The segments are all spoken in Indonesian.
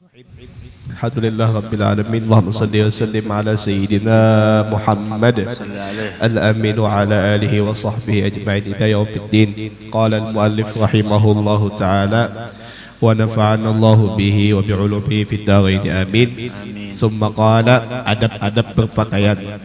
Alhamdulillah Rabbil Alamin. Allahumma salli wa sallim ala Sayyidina Muhammad al-amin wa ala alihi wa sahbihi ajma'in ila yawmiddin. Qala al-muallif rahimahullahu ta'ala wa nafa'ana Allahu bihi wa bi'ulumihi fid dharain amin. Summa qala, adab-adab berpakaian.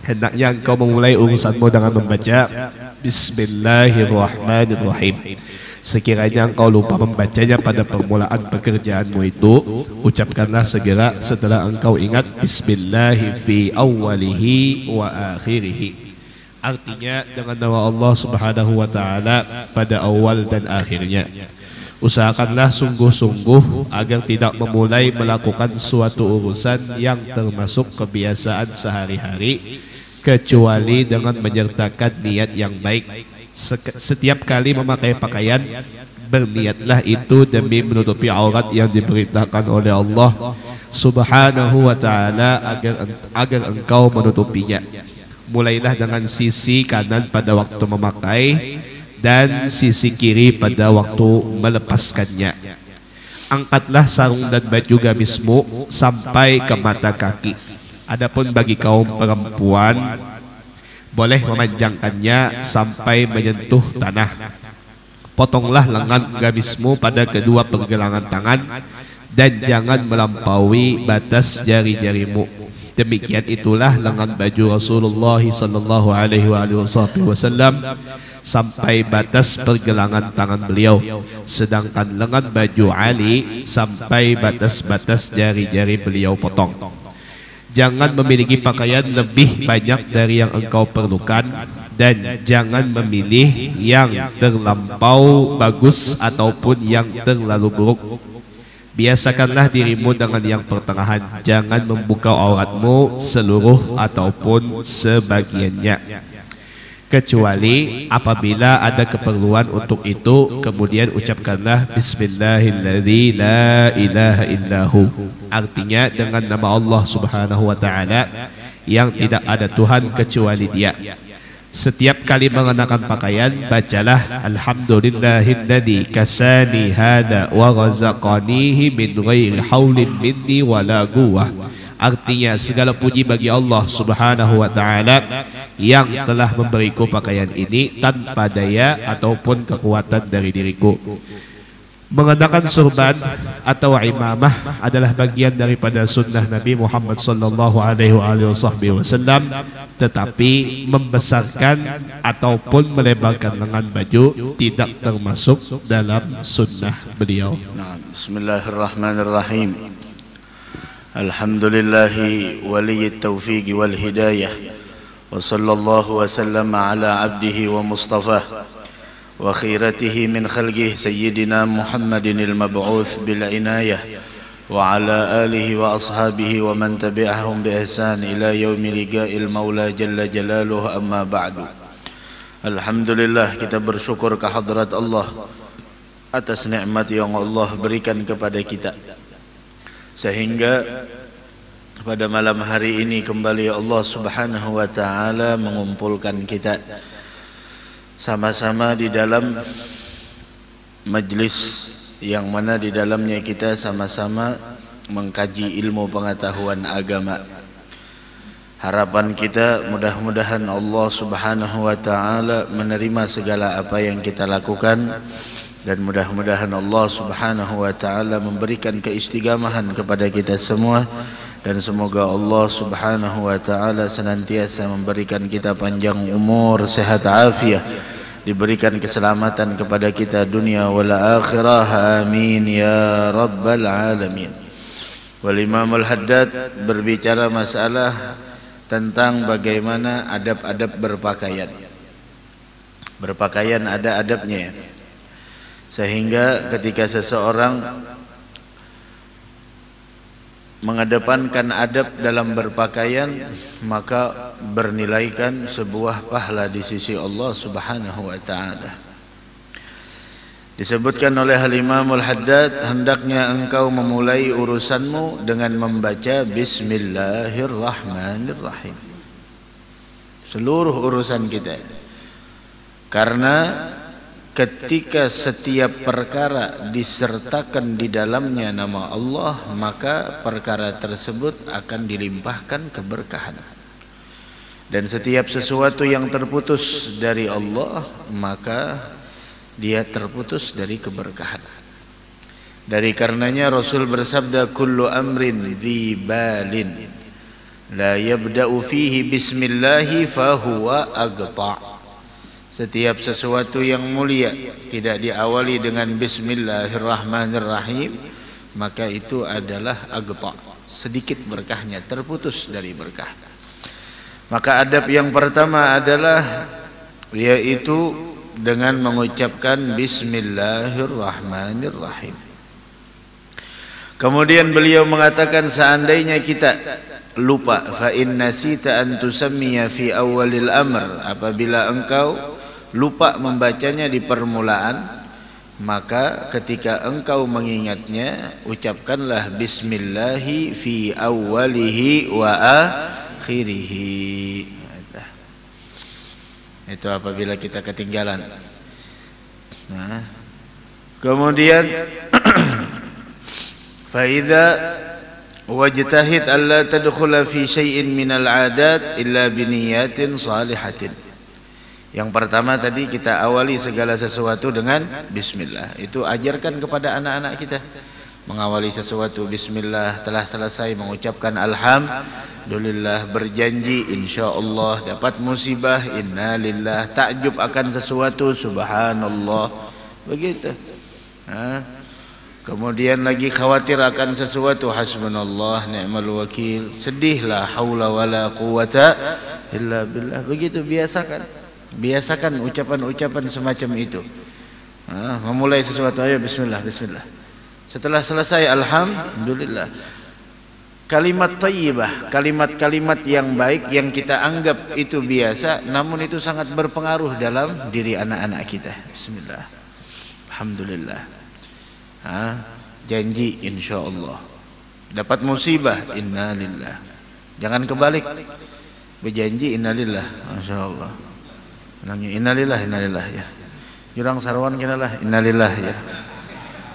Hendaknya engkau memulai urusanmu dengan membaca Bismillahirrahmanirrahim. Sekiranya engkau lupa membacanya pada permulaan pekerjaanmu itu, ucapkanlah segera setelah engkau ingat Bismillahi fi awwalihi wa akhirihi. Artinya dengan nama Allah Subhanahu wa ta'ala pada awal dan akhirnya. Usahakanlah sungguh-sungguh agar tidak memulai melakukan suatu urusan yang termasuk kebiasaan sehari-hari kecuali dengan menyertakan niat yang baik. Setiap kali memakai pakaian, berniatlah itu demi menutupi aurat yang diberitakan oleh Allah Subhanahu wa ta'ala agar engkau menutupinya. Mulailah dengan sisi kanan pada waktu memakai dan sisi kiri pada waktu melepaskannya. Angkatlah sarung dan baju gamismu sampai ke mata kaki. Adapun bagi kaum perempuan, boleh memanjangkannya sampai menyentuh tanah. Potonglah lengan gamismu pada kedua pergelangan tangan dan jangan melampaui batas jari-jarimu. Demikian itulah lengan baju Rasulullah sallallahu alaihi wasallam sampai batas pergelangan tangan beliau, sedangkan lengan baju Ali sampai batas-batas jari-jari beliau potong. Jangan memiliki pakaian lebih banyak dari yang engkau perlukan, dan jangan memilih yang terlampau bagus ataupun yang terlalu buruk. Biasakanlah dirimu dengan yang pertengahan. Jangan membuka auratmu seluruh ataupun sebagiannya, kecuali apabila ada keperluan untuk itu. Kemudian ucapkanlah Bismillahilladzi la ilaha illahu. Artinya dengan nama Allah Subhanahu wa ta'ala yang tidak ada Tuhan kecuali Dia. Setiap kali mengenakan pakaian, bacalah Alhamdulillahilladzi kasani hada wa razaqanihi min ghairi haulin minni wala quwwah. Artinya segala puji bagi Allah Subhanahu wa ta'ala yang telah memberiku pakaian ini tanpa daya ataupun kekuatan dari diriku. Mengenakan surban atau imamah adalah bagian daripada sunnah Nabi Muhammad sallallahu alaihi wasallam, tetapi membesarkan ataupun melebarkan lengan baju tidak termasuk dalam sunnah beliau. Bismillahirrahmanirrahim. Alhamdulillahi waliyit taufiq wal hidayah, wa sallallahu wa sallama ala abdihi wa mustafah wa khiratihi min khalqihi sayyidina Muhammadin al-mab'uth bil inayah wa ala alihi wa ashabihi wa man tabi'ahum bi ihsan ila yaumi liqa'il maula jalla jalaluhu, amma ba'du. Alhamdulillah, kita bersyukur kehadrat Allah atas nikmat yang Allah berikan kepada kita, sehingga pada malam hari ini kembali Allah Subhanahu wa ta'ala mengumpulkan kita sama-sama di dalam majlis yang mana di dalamnya kita sama-sama mengkaji ilmu pengetahuan agama. Harapan kita mudah-mudahan Allah Subhanahu wa ta'ala menerima segala apa yang kita lakukan, dan mudah-mudahan Allah Subhanahu wa ta'ala memberikan keistiqamahan kepada kita semua, dan semoga Allah Subhanahu wa ta'ala senantiasa memberikan kita panjang umur, sehat afiat, diberikan keselamatan kepada kita dunia wal akhirah, amin ya rabbal alamin. Wal Imam Al-Haddad berbicara masalah tentang bagaimana adab-adab berpakaian. Berpakaian ada adabnya, sehingga ketika seseorang mengedepankan adab dalam berpakaian, maka bernilaikan sebuah pahala di sisi Allah Subhanahu wa ta'ala. Disebutkan oleh Al-Imam Al-Haddad, hendaknya engkau memulai urusanmu dengan membaca Bismillahirrahmanirrahim. Seluruh urusan kita, karena ketika setiap perkara disertakan di dalamnya nama Allah, maka perkara tersebut akan dilimpahkan keberkahan. Dan setiap sesuatu yang terputus dari Allah, maka dia terputus dari keberkahan. Dari karenanya Rasul bersabda, kullu amrin dhi balin la yabda'u fihi bismillahi fahuwa agta'. Setiap sesuatu yang mulia tidak diawali dengan bismillahirrahmanirrahim, maka itu adalah agta', sedikit berkahnya, terputus dari berkah. Maka adab yang pertama adalah yaitu dengan mengucapkan bismillahirrahmanirrahim. Kemudian beliau mengatakan, seandainya kita lupa, fa in nasita an tusammiya fi awwalil amr, apabila engkau lupa membacanya di permulaan, maka ketika engkau mengingatnya, ucapkanlah bismillahi fi awwalihi wa akhirihi. Itu apabila kita ketinggalan. Nah, kemudian fa idza wajtahid alla tadkhula fi syai'in minal 'adat illa biniyatin salihatin. Yang pertama tadi kita awali segala sesuatu dengan bismillah. Itu ajarkan kepada anak-anak kita. Mengawali sesuatu bismillah, telah selesai mengucapkan alhamdulillah, berjanji insyaallah dapat musibah, innalillah, takjub akan sesuatu, subhanallah, begitu. Kemudian lagi khawatir akan sesuatu, hasbunallah ni'mal wakil, sedih, la haula wala quwata illa billah, begitu. Biasakan ucapan-ucapan semacam itu. Memulai sesuatu, ayo bismillah, bismillah. Setelah selesai alhamdulillah. Kalimat thayyibah, kalimat-kalimat yang baik yang kita anggap itu biasa, namun itu sangat berpengaruh dalam diri anak-anak kita. Bismillah, alhamdulillah, janji insyaallah, dapat musibah, innalillah. Jangan kebalik, berjanji innalillah, masyaallah, innalillah, innalillah ya. Jurang sarwan kena lah, innalillah ya.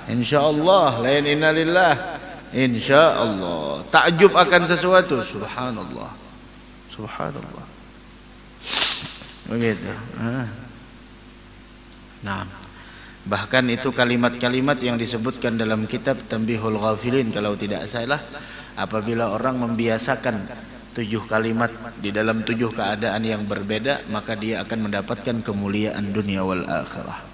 Insyaallah, lain innalillah, insyaallah. Takjub akan sesuatu, subhanallah, subhanallah, begitu. Nah, bahkan itu kalimat-kalimat yang disebutkan dalam kitab Tanbihul Ghafilin kalau tidak salah, apabila orang membiasakan 7 kalimat di dalam 7 keadaan yang berbeda, maka dia akan mendapatkan kemuliaan dunia wal akhirah.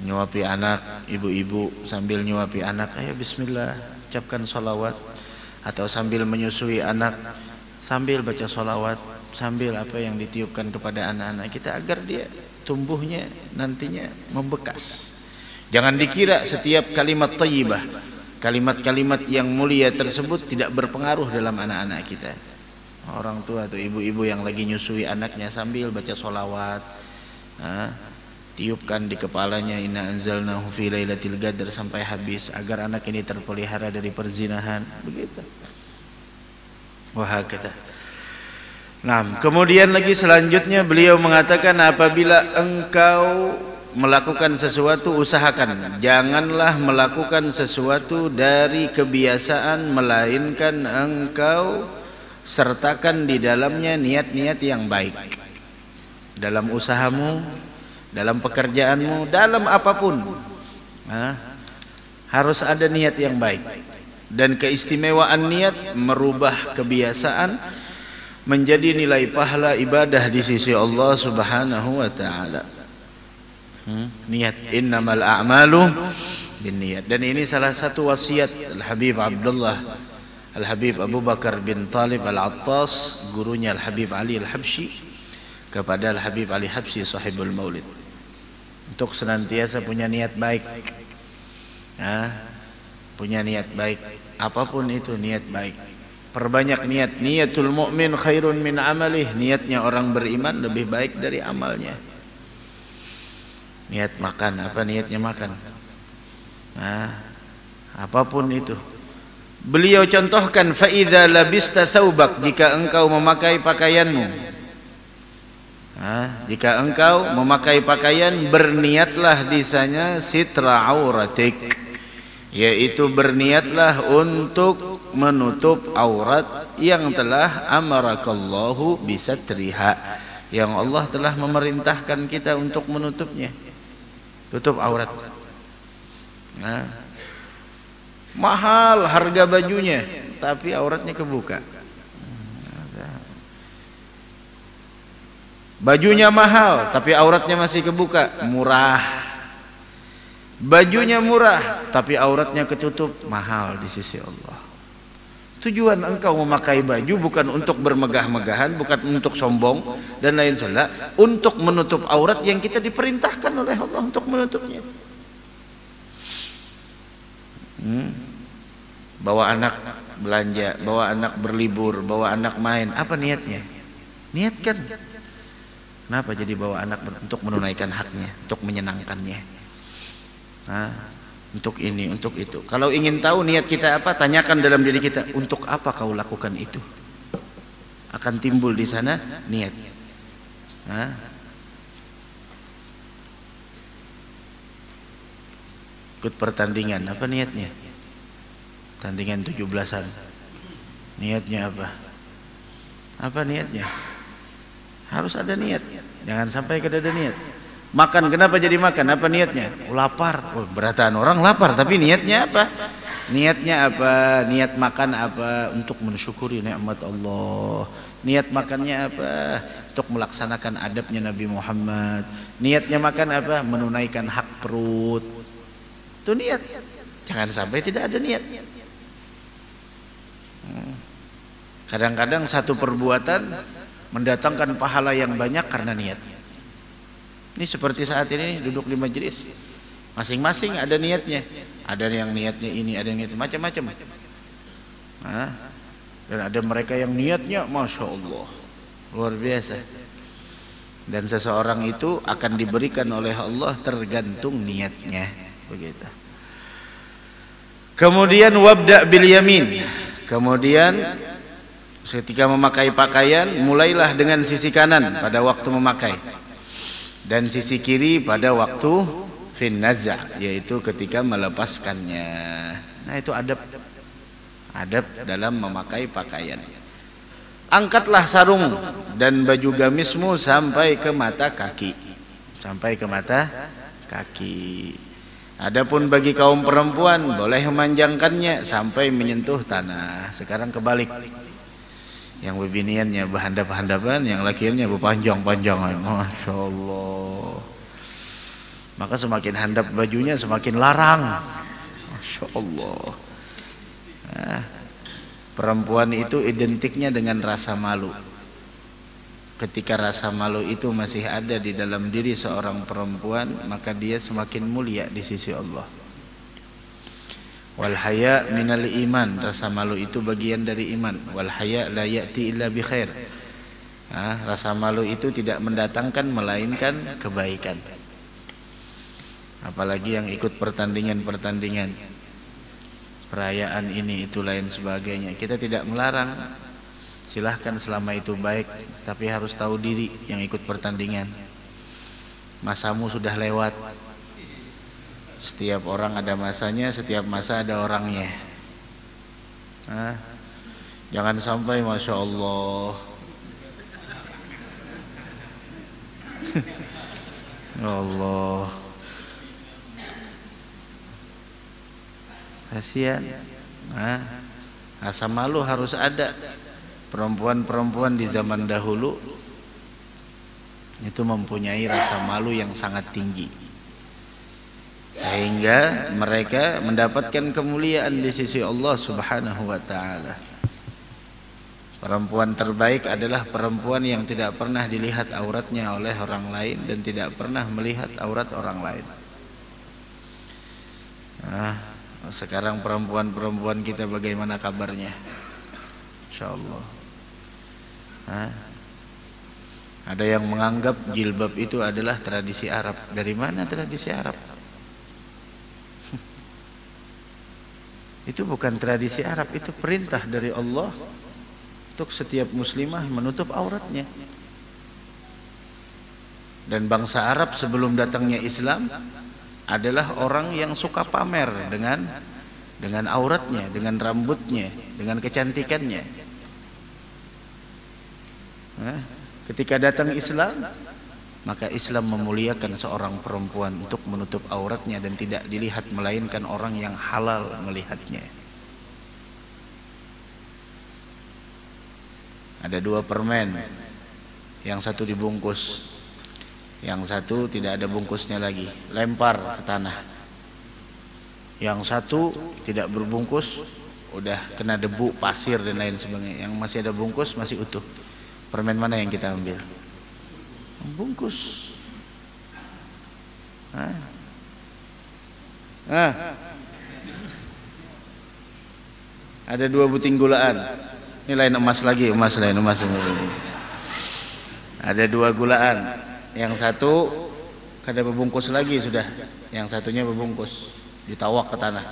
Nyuapi anak, ibu-ibu sambil nyuapi anak, ayo bismillah, ucapkan sholawat. Atau sambil menyusui anak, sambil baca sholawat, sambil apa yang ditiupkan kepada anak-anak kita, agar dia tumbuhnya nantinya membekas. Jangan dikira setiap kalimat thayyibah, kalimat-kalimat yang mulia tersebut tidak berpengaruh dalam anak-anak kita. Orang tua atau ibu-ibu yang lagi nyusui anaknya sambil baca sholawat, tiupkan di kepalanya inna anzalnahu fi lailatul qadar sampai habis, agar anak ini terpelihara dari perzinahan, begitu. Wahakata. Nah, kemudian lagi selanjutnya beliau mengatakan, apabila engkau melakukan sesuatu, usahakan janganlah melakukan sesuatu dari kebiasaan, melainkan engkau sertakan di dalamnya niat-niat yang baik. Dalam usahamu, dalam pekerjaanmu, dalam apapun, harus ada niat yang baik. Dan keistimewaan niat merubah kebiasaan menjadi nilai pahala ibadah di sisi Allah Subhanahu wa taala. Niat, innamal a'malu binniyat. Dan ini salah satu wasiat Al-Habib Abdullah Al-Habib Abu Bakar bin Talib Al-Attas, gurunya Al-Habib Ali Al-Habsyi, kepada Al-Habib Ali Habsyi sahibul Maulid, untuk senantiasa punya niat baik. Punya niat baik, apapun itu niat baik. Perbanyak niat. Niatul mu'min khairun min amalih. Niatnya orang beriman lebih baik dari amalnya. Niat makan, apa niatnya makan? Apapun itu. Beliau contohkan, fa idza labista saubak, jika engkau memakai pakaianmu, Jika engkau memakai pakaian, berniatlah di sana sitra auratik, yaitu berniatlah untuk menutup aurat yang telah amarakallahu bisatriha, yang Allah telah memerintahkan kita untuk menutupnya. Tutup aurat. Mahal harga bajunya, tapi auratnya kebuka. Bajunya mahal tapi auratnya masih kebuka, murah. Bajunya murah tapi auratnya ketutup, mahal di sisi Allah. Tujuan engkau memakai baju bukan untuk bermegah-megahan, bukan untuk sombong dan lain sebagainya, untuk menutup aurat yang kita diperintahkan oleh Allah untuk menutupnya. Bawa anak belanja, bawa anak berlibur, bawa anak main, apa niatnya? Niatkan. Kenapa jadi bawa anak untuk menunaikan haknya, untuk menyenangkannya, untuk ini, untuk itu. Kalau ingin tahu niat kita apa, tanyakan dalam diri kita, untuk apa kau lakukan itu? Akan timbul di sana niat. Ikut pertandingan, apa niatnya? Tandingan 17-an. Niatnya apa? Apa niatnya? Harus ada niat, jangan sampai kada ada niat. Makan, kenapa jadi makan? Apa niatnya? Lapar. Berataan orang lapar, tapi niatnya apa? Niatnya apa? Niat makan apa? Untuk mensyukuri nikmat Allah. Niat makannya apa? Untuk melaksanakan adabnya Nabi Muhammad. Niatnya makan apa? Menunaikan hak perut. Itu niat. Jangan sampai tidak ada niat. Kadang-kadang satu perbuatan mendatangkan pahala yang banyak karena niat. Ini seperti saat ini duduk di majelis, masing-masing ada niatnya. Ada yang niatnya ini, ada yang niatnya macam-macam. Dan ada mereka yang niatnya Masya Allah luar biasa. Dan seseorang itu akan diberikan oleh Allah tergantung niatnya, begitu. Kemudian wabda bil yamin. Kemudian ketika memakai pakaian, mulailah dengan sisi kanan pada waktu memakai, dan sisi kiri pada waktu fin nazah, yaitu ketika melepaskannya. Nah, itu adab dalam memakai pakaian. Angkatlah sarung dan baju gamismu sampai ke mata kaki, sampai ke mata kaki. Adapun bagi kaum perempuan boleh memanjangkannya sampai menyentuh tanah. Sekarang kebalik, yang bebiniannya berhandap-handapan, yang lakiannya berpanjang-panjangan. Masya Allah. Maka semakin handap bajunya semakin larang. Masya Allah. Perempuan itu identiknya dengan rasa malu. Ketika rasa malu itu masih ada di dalam diri seorang perempuan, maka dia semakin mulia di sisi Allah. Wal haya minal iman, rasa malu itu bagian dari iman. Wal haya la ya'ti illa bi khair. Rasa malu itu tidak mendatangkan melainkan kebaikan. Apalagi yang ikut pertandingan-pertandingan, perayaan ini itu lain sebagainya. Kita tidak melarang, silahkan selama itu baik, tapi harus tahu diri yang ikut pertandingan. Masamu sudah lewat. Setiap orang ada masanya, setiap masa ada orangnya. Jangan sampai Masya Allah Ya Allah, kasihan. Rasa malu harus ada. Perempuan-perempuan di zaman dahulu itu mempunyai rasa malu yang sangat tinggi, sehingga mereka mendapatkan kemuliaan di sisi Allah Subhanahu wa ta'ala. Perempuan terbaik adalah perempuan yang tidak pernah dilihat auratnya oleh orang lain dan tidak pernah melihat aurat orang lain. Sekarang perempuan-perempuan kita bagaimana kabarnya? Insyaallah. Ada yang menganggap jilbab itu adalah tradisi Arab. Dari mana tradisi Arab? Itu bukan tradisi Arab, itu perintah dari Allah untuk setiap muslimah menutup auratnya. Dan bangsa Arab sebelum datangnya Islam adalah orang yang suka pamer dengan auratnya, dengan rambutnya, dengan kecantikannya. Ketika datang Islam, maka Islam memuliakan seorang perempuan untuk menutup auratnya dan tidak dilihat melainkan orang yang halal melihatnya. Ada 2 permen, yang satu dibungkus, yang satu tidak ada bungkusnya lagi, lempar ke tanah. Yang satu tidak berbungkus, udah kena debu, pasir dan lain sebagainya. Yang masih ada bungkus masih utuh. Permen mana yang kita ambil? Bungkus. Ada 2 buting gulaan. Ini lain emas lagi, lain emas. Ada 2 gulaan. Yang satu kada berbungkus lagi sudah. Yang satunya berbungkus, ditawak ke tanah.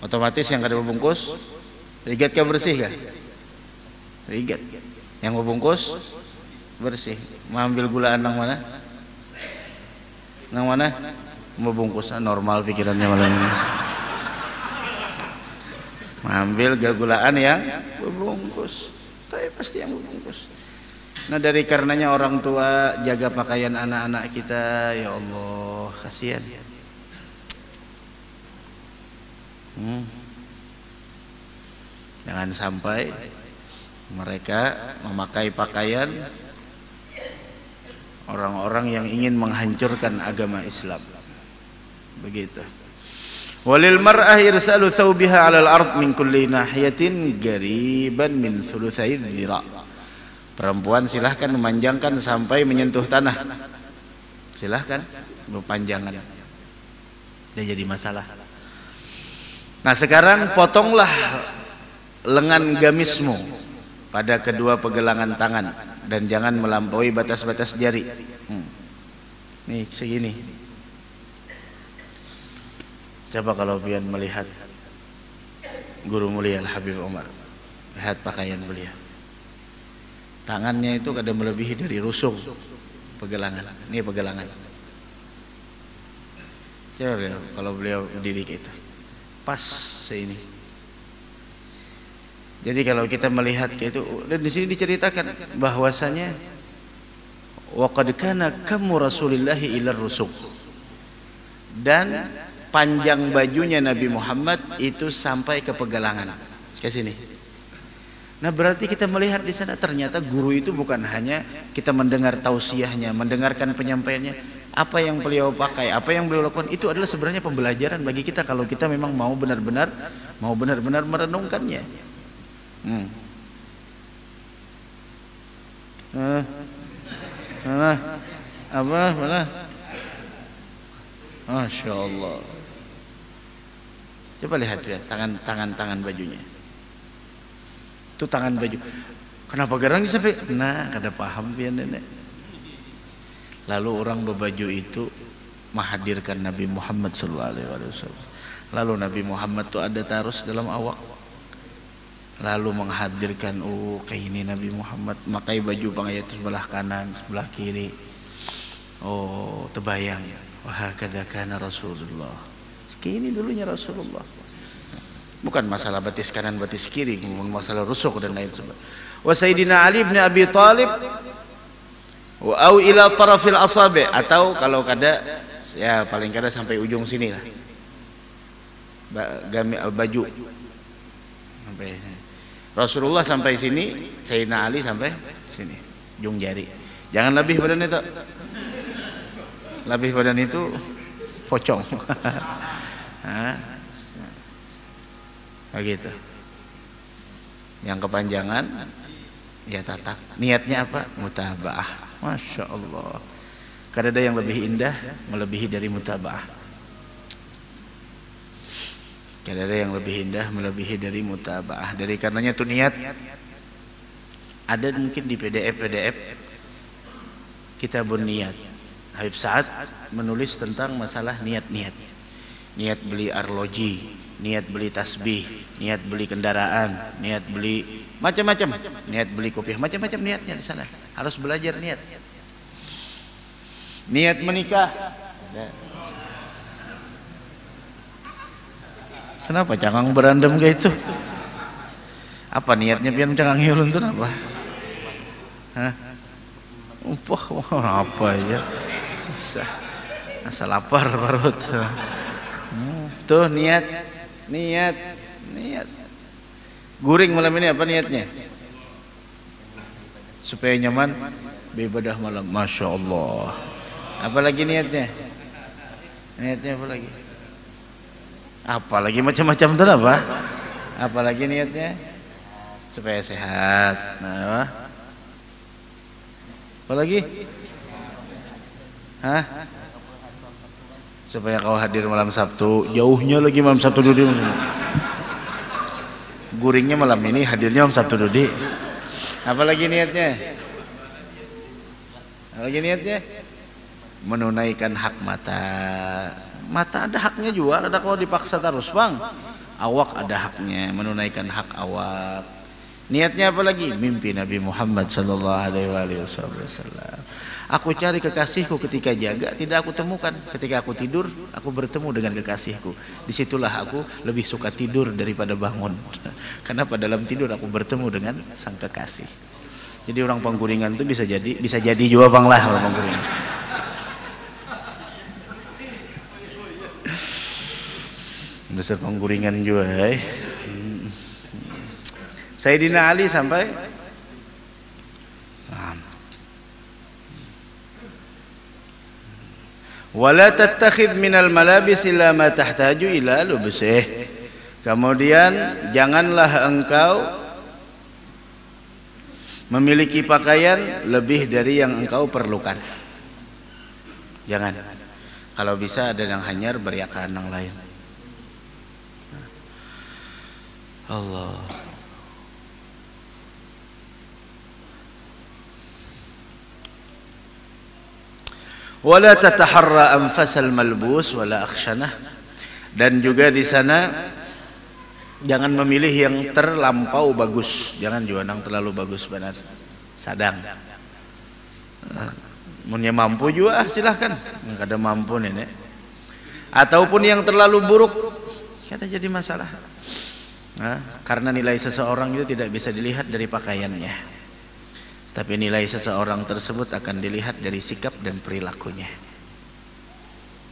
Otomatis yang kada berbungkus, rigat kah bersih kah? Rigat. Yang berbungkus bersih. Mengambil gulaan yang mana? Yang mana? Membungkus. Normal pikirannya malam ini. Mengambil gulaan yang berbungkus. Tapi pasti yang berbungkus. Nah, dari karenanya orang tua jaga pakaian anak-anak kita, ya Allah, kasihan. Jangan sampai mereka memakai pakaian orang-orang yang ingin menghancurkan agama Islam. Begitu. Walil mar'ah irsalu thawbiha 'alal ard min kulli nahiyatin qariban min thulutsai dhira'. Perempuan silahkan memanjangkan sampai menyentuh tanah. Silahkan berpanjangan. Tidak jadi masalah. Nah, sekarang potonglah lengan gamismu pada kedua pegelangan tangan dan jangan melampaui batas-batas jari. Nih segini. Coba kalau pian melihat guru mulia Al-Habib Umar, lihat pakaian beliau. Tangannya itu kadang melebihi dari rusuk pegelangan. Ini pegelangan. Coba beliau, kalau beliau berdiri itu pas seini. Jadi kalau kita melihat kayak itu, dan di sini diceritakan bahwasanya wa qad kana kamu rasulillahi ila rusuk. Dan panjang bajunya Nabi Muhammad itu sampai ke pegelangan. Ke sini. Nah, berarti kita melihat di sana ternyata guru itu bukan hanya kita mendengar tausiahnya, mendengarkan penyampaiannya, apa yang beliau pakai, apa yang beliau lakukan itu adalah sebenarnya pembelajaran bagi kita kalau kita memang mau benar-benar merenungkannya. Mana? Masya Allah. Coba lihat ya tangan bajunya. Itu tangan baju. Kenapa garang sampai? Nah, kada paham ya nenek. Lalu orang berbaju itu menghadirkan Nabi Muhammad SAW. Lalu Nabi Muhammad itu ada taruh dalam awak. Lalu menghadirkan, kayak ini Nabi Muhammad pakai baju pangayat sebelah kanan, sebelah kiri. Terbayang. Wah, kadakan Rasulullah. Kayak ini dulunya Rasulullah. Bukan masalah batis kanan batis kiri, masalah rusuk dan lain sebagainya. Wa Sayyidina Ali bin Abi Thalib wa au ila tarafil asabi, atau kalau kada ya paling kada sampai ujung sini lah. Baju sampai Rasulullah sampai sini, Sayyidina Ali sampai sini, ujung jari. Jangan lebih badan itu. Lebih badan itu pocong. Begitu. Yang kepanjangan ya tatak. Niatnya apa? Mutabaah. Masya Allah. Karena ada yang lebih indah melebihi dari mutabaah. Karena ada yang lebih indah melebihi dari mutabaah. Dari karenanya itu niat. Ada mungkin di PDF kita berniat. Habib Sa'ad menulis tentang masalah niat-niat. Niat beli arloji, niat beli tasbih, niat beli kendaraan, niat beli macam-macam, niat beli kopi, macam-macam niatnya di sana. Harus belajar niat. Niat menikah. Kenapa jangan berandam kayak itu? Apa niatnya pian jangan ngilun tuh apa? Hah? Apa ya? Asal lapar perut. Tuh niat. Guring malam ini apa niatnya? Supaya nyaman beribadah malam. Masya Allah. Apalagi niatnya? Niatnya apa lagi? Apalagi macam-macam tuh apa? Apalagi niatnya? Supaya sehat. Nah, apalagi? Hah? Supaya kau hadir malam Sabtu. Jauhnya lagi malam Sabtu Dudi. Guringnya malam ini, hadirnya malam Sabtu Dudi. Apalagi niatnya? Apalagi niatnya? Menunaikan hak mata. Mata ada haknya juga, ada kalau dipaksa terus bang. Awak ada haknya, menunaikan hak awak. Niatnya apa lagi? Mimpi Nabi Muhammad sallallahu alaihi wasallam. Aku cari kekasihku ketika jaga, tidak aku temukan. Ketika aku tidur, aku bertemu dengan kekasihku. Disitulah aku lebih suka tidur daripada bangun. Kenapa? Dalam tidur aku bertemu dengan sang kekasih. Jadi orang Pangguringan itu bisa jadi juga bang lah orang Pangguringan. Dasar Pangguringan juga. Sayyidina Ali sampai wala tattakhidh minal malabis illa ma tahtaju ila lubsih. Kemudian janganlah engkau memiliki pakaian lebih dari yang engkau perlukan. Jangan. Kalau bisa ada yang hanyar beriakan yang lain. Allah. Wala tataharra anfasal malbus wala akhshanah. Dan juga di sana jangan memilih yang terlampau bagus, jangan juga yang terlalu bagus benar. Sadang. Munnya mampu juga silahkan, kada mampu nenek. Ataupun yang terlalu buruk, kada jadi masalah. Nah, karena nilai seseorang itu tidak bisa dilihat dari pakaiannya, tapi nilai seseorang tersebut akan dilihat dari sikap dan perilakunya.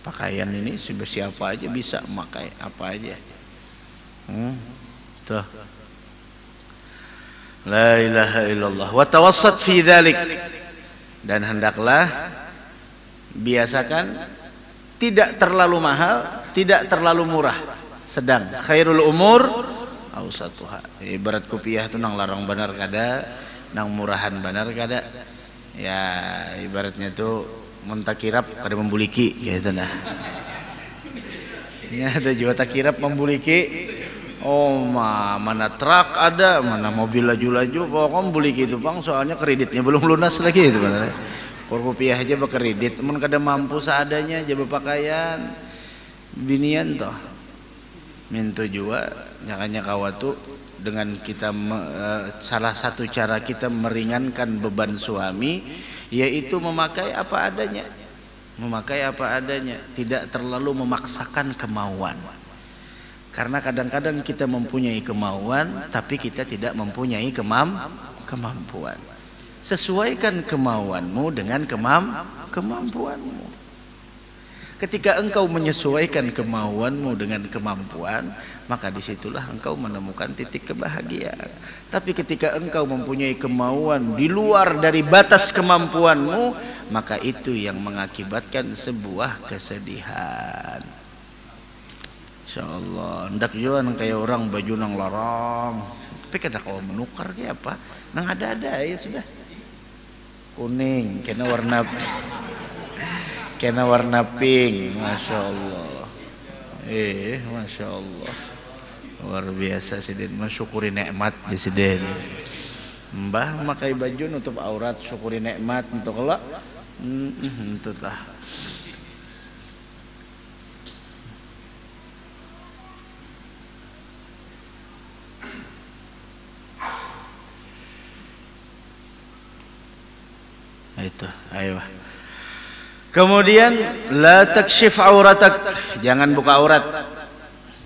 Pakaian ini siapa aja bisa memakai apa aja. Tuh. La ilaha illallah. Wa tawassat fi dzalik. Dan hendaklah biasakan tidak terlalu mahal, tidak terlalu murah, sedang. Khairul umur ausatuha. Ibarat kopiah itu nang larang benar kada, nang murahan benar kada. Ya ibaratnya itu mentakirap kada membuliki gitu nah. Ya ada juga takirap membuliki. Oh mana truk ada, mana mobil laju-laju, pokoknya membuliki itu bang. Soalnya kreditnya belum lunas lagi itu benar. Kopiah aja berkredit, teman kada mampu seadanya aja berpakaian. Binian toh. Mintu juga nyakanya kawatu dengan kita salah satu cara kita meringankan beban suami yaitu memakai apa adanya. Memakai apa adanya, tidak terlalu memaksakan kemauan. Karena kadang-kadang kita mempunyai kemauan tapi kita tidak mempunyai kemampuan. Sesuaikan kemauanmu dengan kemampuanmu. Ketika engkau menyesuaikan kemauanmu dengan kemampuan, maka disitulah engkau menemukan titik kebahagiaan. Tapi ketika engkau mempunyai kemauan di luar dari batas kemampuanmu, maka itu yang mengakibatkan sebuah kesedihan. Insyaallah, hendak juga nang kayak orang baju nang larang, tapi kada kau menukar kayak apa? Nang ada-ada ya sudah. Kuning, kena warna pink, masya Allah. Masya Allah, luar biasa Sidin. Mensyukuri nikmat di Sidin. Mbah memakai baju nutup aurat, syukuri nikmat untuk Allah. Entutlah. Itu, ayo. Kemudian la takshif auratak, jangan buka aurat.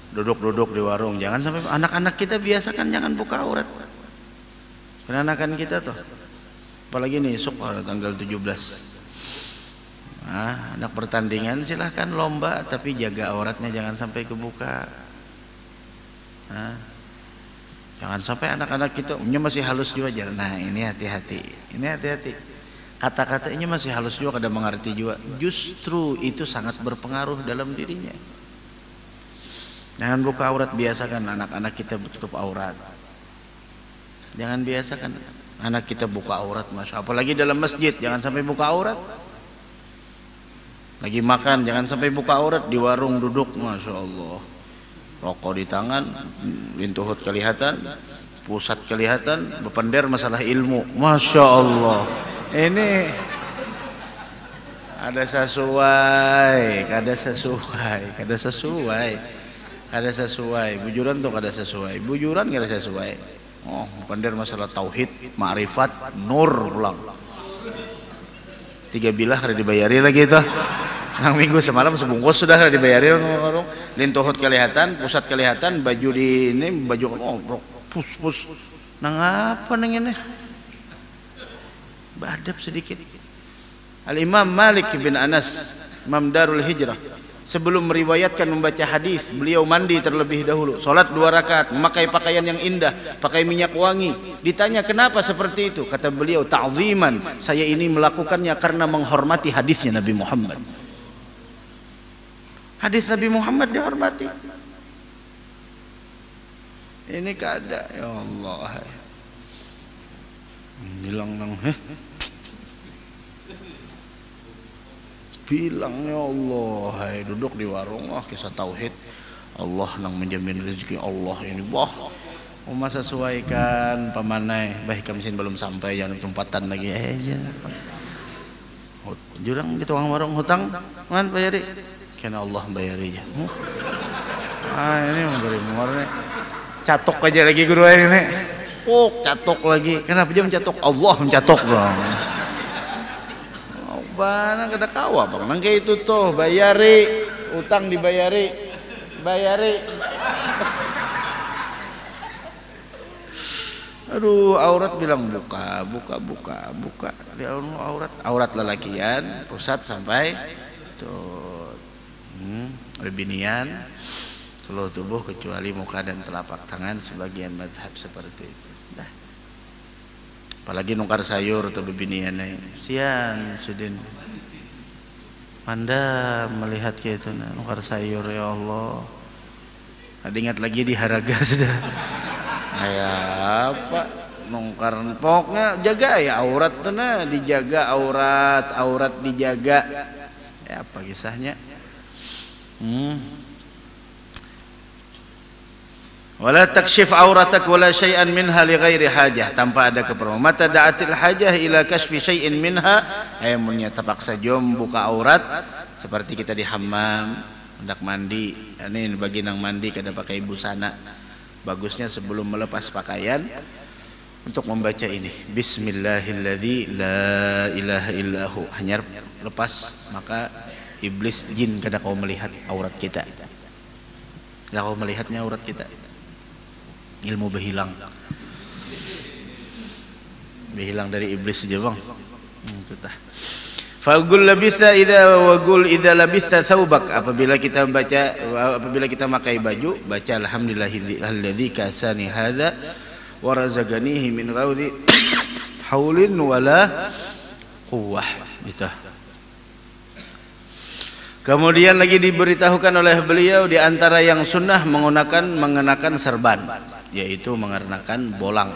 Duduk-duduk di warung, jangan sampai. Anak-anak kita biasakan jangan buka aurat. Kenakan kita tuh. Apalagi nih esok tanggal 17. Nah, anak pertandingan silahkan lomba, tapi jaga auratnya jangan sampai kebuka. Nah, jangan sampai anak-anak kita masih halus juga. Nah, ini hati-hati. Ini hati-hati. Kata-katanya masih halus juga, kada mengerti juga. Justru itu sangat berpengaruh dalam dirinya. Jangan buka aurat, biasakan anak-anak kita tutup aurat. Jangan biasakan anak kita buka aurat, apalagi dalam masjid, jangan sampai buka aurat. Lagi makan, jangan sampai buka aurat. Di warung duduk, masya Allah, rokok di tangan, lintuhut kelihatan, pusat kelihatan, bepender masalah ilmu, masya Allah. Ini ada sesuai, kada sesuai. Bujuran tuh kada sesuai, bujuran kada sesuai. Oh, bepender masalah tauhid, ma'rifat, nur pulang. 3 bilah kada dibayari lagi itu. Nang minggu semalam sebungkus sudah kada dibayari. Lintuhut kelihatan, pusat kelihatan, baju di ini, baju pus. Nang apa nang ini? Beradab sedikit. Al-Imam Malik bin Anas, Imam Darul Hijrah, sebelum meriwayatkan membaca hadis, beliau mandi terlebih dahulu, salat 2 rakaat, memakai pakaian yang indah, pakai minyak wangi. Ditanya kenapa seperti itu, kata beliau, ta'ziman, saya ini melakukannya karena menghormati hadisnya Nabi Muhammad. Hadis Nabi Muhammad dihormati. Ini kada, ya Allah. Bilang nang bilang ya Allah, hai duduk di warung, kisah tauhid, Allah nang menjamin rezeki Allah ini, masa sesuaikan pamanai, baik kamisin belum sampai, jangan tumpatan lagi aja. Jurang di tukang warung hutang, man bayari, kena Allah bayari aja. Ini memberi warna, catok aja lagi guru ini, catok lagi, kenapa dia mencatok? Allah mencatok bang. Bana kada kawa bang, nang kayak itu tuh bayari, utang dibayari, bayari. Aduh, aurat bilang buka. Di aurat lelakian, pusat sampai tuh, binian, seluruh tubuh kecuali muka dan telapak tangan, sebagian mazhab seperti itu. Apalagi nungkar sayur atau bebiniannya, sian sudin Anda melihat kayak itu nungkar sayur, ya Allah. Ada ingat lagi di Haraga sudah kayak apa nungkar, pokoknya jaga ya aurat tuh, dijaga aurat dijaga ya. Apa kisahnya? Wala takshif auratak wala syai'an minha li ghairi hajah, tanpa ada keperluan. Mata da'atil hajah ila kashfi syai'in minha, amunnya terpaksa jom buka aurat, seperti kita di hammam hendak mandi. Ini bagi nang mandi kada pakai busana, bagusnya sebelum melepas pakaian untuk membaca ini, bismillahilladzi la ilaha illahu. Hanya lepas, maka iblis jin kada kau melihat aurat kita, kada kau melihatnya aurat kita. Ilmu berhilang dari iblis saja bang. Faqul labitha idza waqul idza labitha thawbak, apabila kita pakai baju, baca alhamdulillahilladzi kasani hadza wa razaqanihi min ghairi haulin wala quwwah. Gitu. Kemudian lagi diberitahukan oleh beliau di antara yang sunnah mengenakan serban, yaitu mengenakan bolang,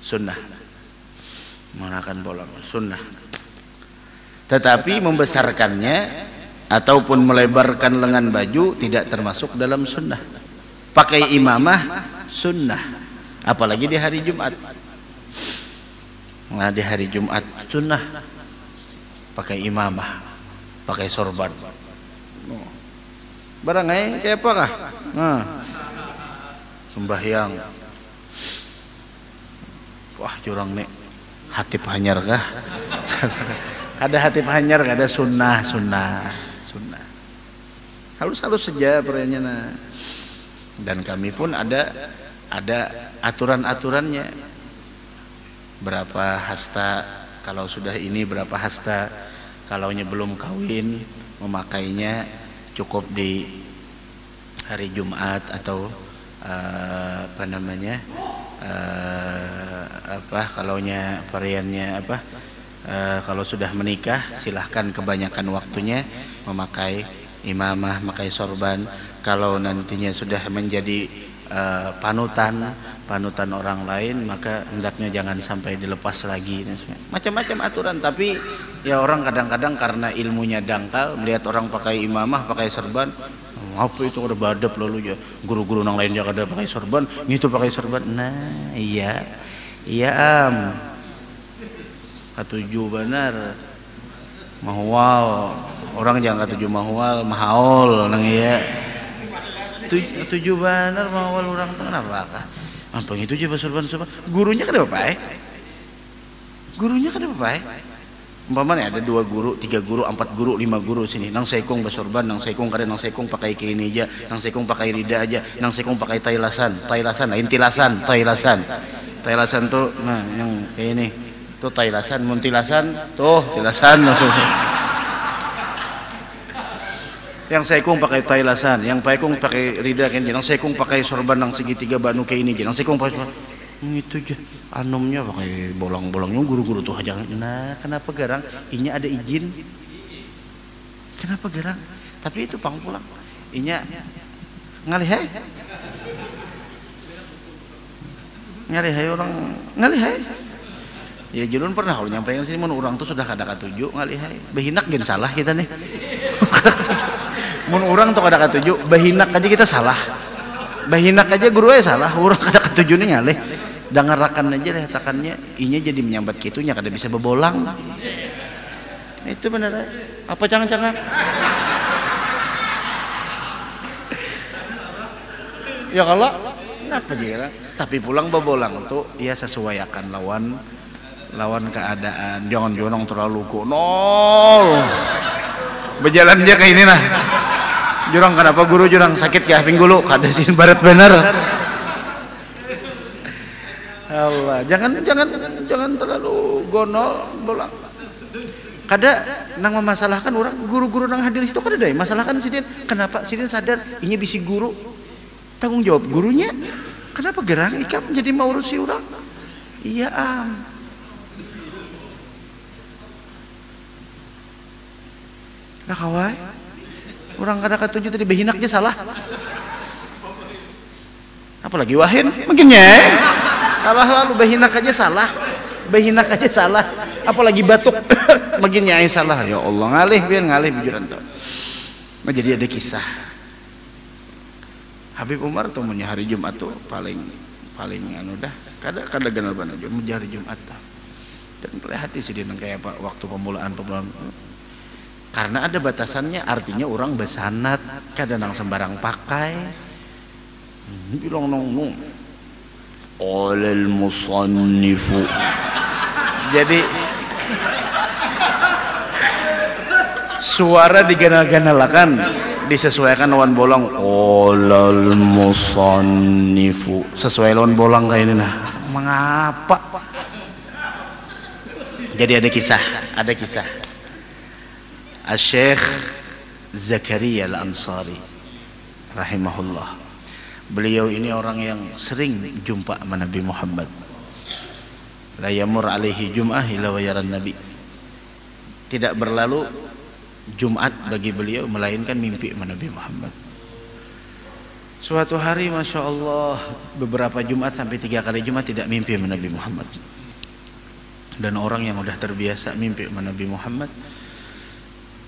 sunnah, mengenakan bolang sunnah. Tetapi membesarkannya ataupun melebarkan lengan baju tidak termasuk dalam sunnah. Pakai imamah sunnah, apalagi di hari Jumat. Nah, di hari Jumat sunnah pakai imamah, pakai sorban. Barang kayak apa kah? Sembahyang, wah curang nih, hatib hanyar kah? Kada hatib hanyar, kada sunnah. Halus-halus saja perayanya. Dan kami pun ada aturan-aturannya. Berapa hasta kalau sudah ini, berapa hasta kalaunya belum kawin, memakainya cukup di hari Jumat atau kalaunya variannya kalau sudah menikah silahkan kebanyakan waktunya memakai imamah, memakai sorban. Kalau nantinya sudah menjadi panutan orang lain, maka hendaknya jangan sampai dilepas lagi. Macam-macam aturan, tapi ya orang kadang-kadang karena ilmunya dangkal, melihat orang pakai imamah, pakai sorban, apa itu ada badap lalu ya. Guru-guru nang lain juga ada pakai sorban, gitu pakai sorban. Nah, iya katuju benar. Mahwal. Orang jangan katuju mahwal, mahaul nang iya. Tujuh benar mahwal orang tuh kenapa kah? Apa itu aja sorban. Gurunya kada apa? Gurunya kada apa? Umpamanya ada 2 guru, 3 guru, 4 guru, 5 guru sini. Nang sekung basorban, nang sekung kada, nang sekung pakai kini aja, nang sekung pakai rida aja, nang sekung pakai tailasan, lain tilasan. Tailasan tuh, nah yang kayak ini, tuh tailasan, muntilasan, tuh tilasan. Yang sekung pakai tailasan, yang paekung pakai rida kan, yang sekung pakai sorban nang segitiga banu kayak ini, yang sekung pakai itu aja. Anumnya pakai bolang-bolangnya guru-guru tuh aja. Nah, kenapa garang? Inya ada izin. Kenapa garang? Tapi itu pang pulang. Inya ngalihai. Orang ngalihai. Ya jelun pernah kalau nyampaikan sini mun urang tuh sudah kada katuju ngalihai. Behinak gen salah kita nih. Mun urang tuh kada katuju, behinak aja kita salah. Behinak aja guru aja salah, urang kada katuju nih ngalih. Dangarakan aja deh takannya, inya jadi menyambat kitunya kada bisa bebolang. Itu benar. Apa jangan-jangan? Ya kalau kenapa juga? Tapi pulang bebolang tuh ya sesuaikan lawan keadaan. Jangan jonong terlalu nol. Berjalan aja kayak ini nah. Jurang kenapa guru jurang sakit ya pinggulu kada sih barat bener. Allah, jangan terlalu gonol bolang. Kada nang memasalahkan orang guru-guru nang hadir situ kada dai masalahkan sidin. Kenapa sidin sadar inya bisi guru? Tanggung jawab gurunya. Kenapa gerang ikam jadi mau urusi orang? Iya Nah kawai orang kada katuju tadi behinak aja salah. Apalagi wahin mungkinnya salah lalu behinak aja salah. Apalagi batuk mungkinnya salah. Ya Allah ngalih bijuran tuh. Nah, jadi ada kisah Habib Umar tuh punya hari Jumat tuh paling anu dah kada ganal bana hari Jumat tuh. Dan boleh hati sih dia kayak apa waktu pemulaan karena ada batasannya, artinya orang besanat kada nang sembarang pakai. Bilang nong qolal musannifu. Jadi suara diganal-ganalakan, disesuaikan lawan bolang. Qolal musannifu sesuai lawan bolang kayak ini nah. Mengapa? Jadi ada kisah Asy-Syaikh Zakaria Al-Ansari rahimahullah. Beliau ini orang yang sering jumpa sama Nabi Muhammad. La yamur alaihi jum'ah illa wa yaran Nabi. Tidak berlalu Jumat bagi beliau melainkan mimpi sama Nabi Muhammad. Suatu hari Masya Allah beberapa Jumat sampai 3 kali Jumat tidak mimpi sama Nabi Muhammad. Dan orang yang sudah terbiasa mimpi sama Nabi Muhammad,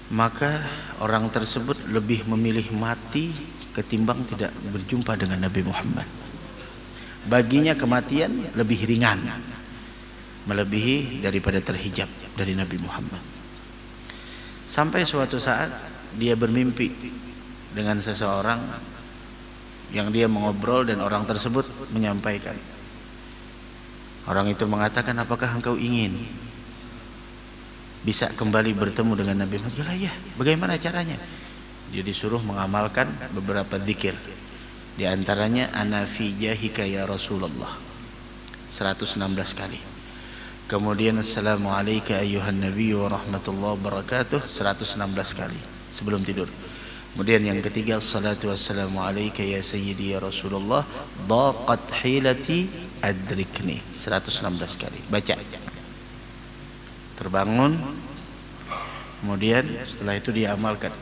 maka orang tersebut lebih memilih mati ketimbang tidak berjumpa dengan Nabi Muhammad. Baginya kematian lebih ringan, melebihi daripada terhijab dari Nabi Muhammad. Sampai suatu saat dia bermimpi dengan seseorang yang dia mengobrol dan orang tersebut menyampaikan. Orang itu mengatakan, apakah engkau ingin? bisa kembali bertemu dengan Nabi Muhammad. Ya, bagaimana caranya? Dia disuruh mengamalkan beberapa zikir. Di antaranya ana fi jahika ya Rasulullah 116 kali. Kemudian assalamu alayka ayyuhan nabiy wa rahmatullahi wa barakatuh 116 kali sebelum tidur. Kemudian yang ketiga salatu wassalamu alayka ya sayyidi ya Rasulullah daqat hilati adrikni 116 kali. Baca. Terbangun. Kemudian setelah itu dia amalkan.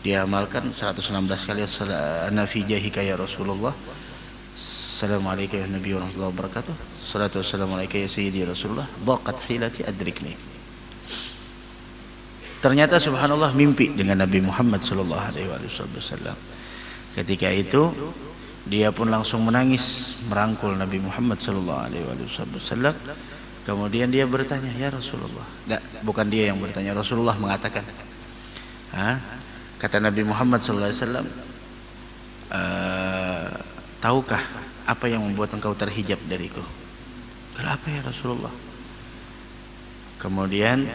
Dia amalkan 116 kali ana fi jahika ya Rasulullah. Assalamualaikum ya Nabi warahmatullahi wabarakatuh. Salatu wassalamu alayka ya sayyidi Rasulullah. Daqat hilati adrikni. Ternyata subhanallah mimpi dengan Nabi Muhammad sallallahu alaihi wasallam. Ketika itu dia pun langsung menangis merangkul Nabi Muhammad sallallahu alaihi wasallam. Kemudian dia bertanya, "Ya Rasulullah." Bukan dia yang bertanya, Rasulullah mengatakan. Kata Nabi Muhammad sallallahu alaihi wasallam, "Tahukah apa yang membuat engkau terhijab dariku?" "Kenapa ya Rasulullah?" Kemudian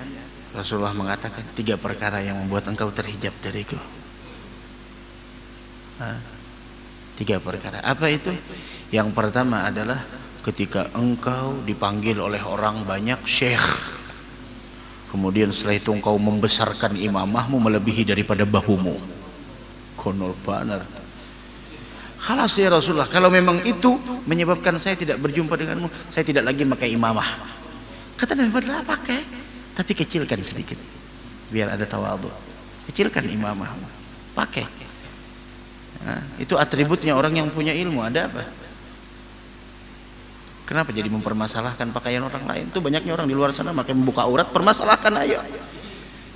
Rasulullah mengatakan 3 perkara yang membuat engkau terhijab dariku. 3 perkara. Apa itu? Yang pertama adalah ketika engkau dipanggil oleh orang banyak syekh. Kemudian setelah itu engkau membesarkan imamahmu melebihi daripada bahumu. Konol banar. Khalas ya Rasulullah, kalau memang itu menyebabkan saya tidak berjumpa denganmu, saya tidak lagi pakai imamah. Kata Nabi Muhammad, pakai, tapi kecilkan sedikit, biar ada tawadhu. Kecilkan imamahmu, pakai. Itu atributnya orang yang punya ilmu. Ada apa? Kenapa jadi mempermasalahkan pakaian orang lain? Itu banyaknya orang di luar sana pakai membuka aurat, permasalahkan ayo.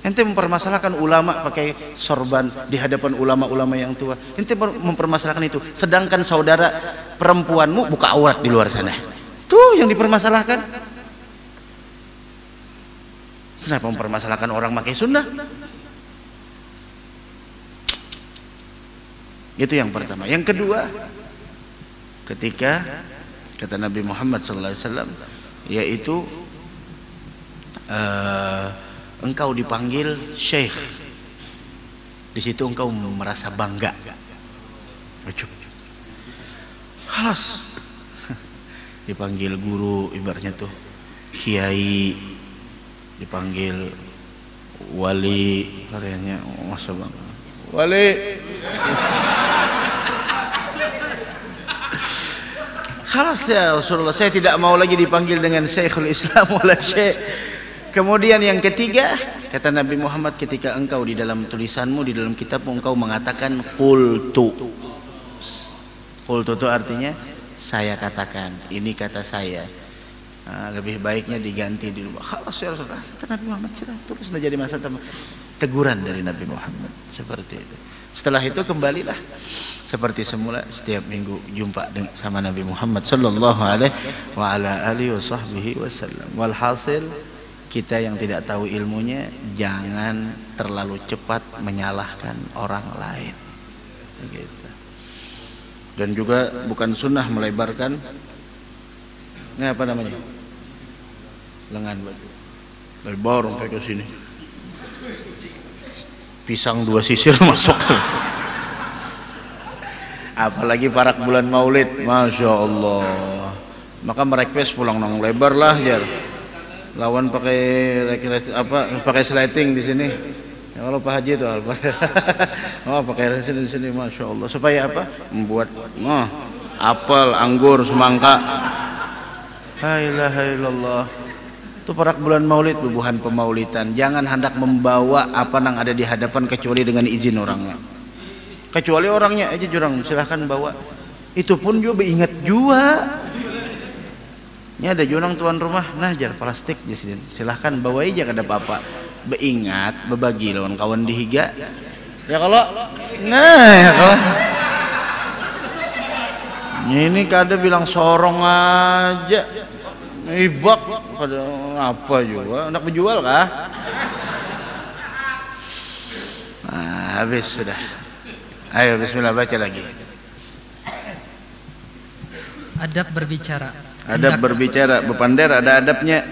Ente mempermasalahkan ulama pakai sorban di hadapan ulama-ulama yang tua. Ente mempermasalahkan itu. Sedangkan saudara perempuanmu buka aurat di luar sana. Tuh yang dipermasalahkan. Kenapa mempermasalahkan orang pakai sunnah? Itu yang pertama. Yang kedua, ketika kata Nabi Muhammad SAW, yaitu engkau dipanggil syekh, di situ engkau merasa bangga. Halas, dipanggil guru, ibaratnya tuh kiai, dipanggil wali, karyanya masa bangga. Wali. Halas ya Rasulullah, saya tidak mau lagi dipanggil dengan Syekhul Islam wala syekh. Kemudian yang ketiga, kata Nabi Muhammad, ketika engkau di dalam tulisanmu, di dalam kitabmu engkau mengatakan qultu. Qultu itu artinya saya katakan, ini kata saya. Lebih baiknya diganti di rumah. Khalas ya Rasulullah, kata Nabi Muhammad, sudah terus jadi masa teguran dari Nabi Muhammad seperti itu. Setelah itu kembalilah seperti semula, setiap minggu jumpa sama Nabi Muhammad sallallahu alaihi wasallam. Walhasil, kita yang tidak tahu ilmunya jangan terlalu cepat menyalahkan orang lain, begitu. Dan juga bukan sunnah melebarkan ini apa namanya, lengan baju lebar sampai ke sini, pisang 2 sisir masuk. Apalagi parak bulan Maulid, masya Allah. Maka merequest pulang nong lebar lah jar. Lawan pakai pakai sliding di sini. Ya, kalau Pak Haji itu pakai residen di sini, masya Allah. Supaya apa? Membuat apel, anggur, semangka. La ilaha illallah. Itu parak bulan Maulid, bubuhan pemaulitan. Jangan hendak membawa apa nang ada di hadapan kecuali dengan izin orangnya. Kecuali orangnya aja jurang, silahkan bawa. Itu pun juga beingat juga. Ini ada jurang tuan rumah, nah jar plastik di sini. Silahkan bawa aja kada apa-apa. Beingat, berbagi lawan kawan dihiga. Ya kalau, ya kalau. Ini kada bilang sorong aja. Ibak pada apa juga, hendak menjual kah? Nah, habis sudah. Ayo bismillah, baca lagi. Adab berbicara. Adab berbicara, bepander ada adabnya.